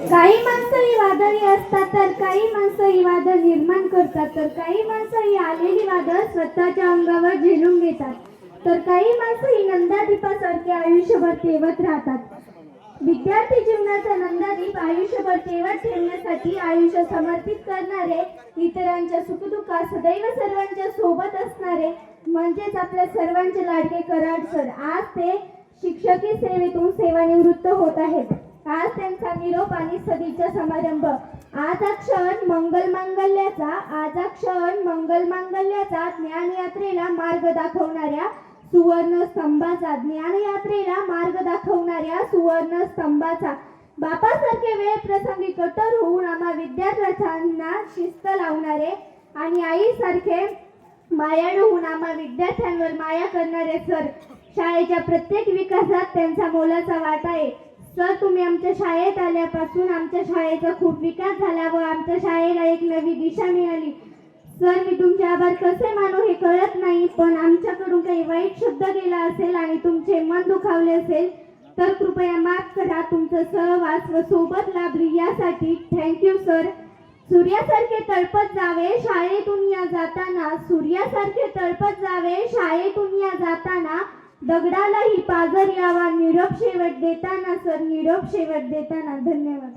काही माणसं ही वादळी असतात तर काही माणसं ही वादळ निर्माण करतात, तर काही माणसं ही आलेली वादळ स्वतःच्या अंगावर झेलून घेतात, तर काही माणसं ही नंदादीपासारखे आयुष्यभर तेवत राहतात. विद्यार्थी जीवनाचा नंदादीप आयुष्यभर तेवत ठेवण्यासाठी आयुष्य समर्पित करणारे, इतरांच्या सुखदुःखात सदैव सर्वांच्या सोबत असणारे म्हणजेच आपल्या सर्वांचे लाडके कराड सर आज ते शिक्षकी सेवेतून सेवानिवृत्त होत आहेत. आज त्यांचा निरोप आणि सदिच्छा समारंभ. आज हा क्षण मंगल मांगल्याचा ज्ञानयात्रेला मार्ग दाखवणाऱ्या सुवर्ण स्तंभाचा बापासारखे वेळ प्रसंगी कठोर होऊन आम्हा विद्यार्थ्यांना शिस्त लावणारे आणि आईसारखे मायाळू होऊन आम्हा विद्यार्थ्यांवर माया करणारे सर, शाळेच्या प्रत्येक विकासात त्यांचा मोलाचा वाटा आहे. सर, तुम्ही आमच्या शाळेत आल्यापासून आमच्या शाळेचा खूप विकास झाला व आमच्या शाळेला एक नवी दिशा मिळाली. सर, मी तुमचे आभार कसे मानू हे कळत नाही, पण आमच्याकडून काही वाईट शब्द गेला असेल आणि तुमचे मन दुखावले असेल तर कृपया माफ करा. तुमचं सहवास व सोबत लाभली यासाठी थँक्यू सर. सूर्यासारखे तळपत जावे शाळेतून या जाताना दगडालाही पाजर यावा. निरोप शेवट देताना सर, धन्यवाद.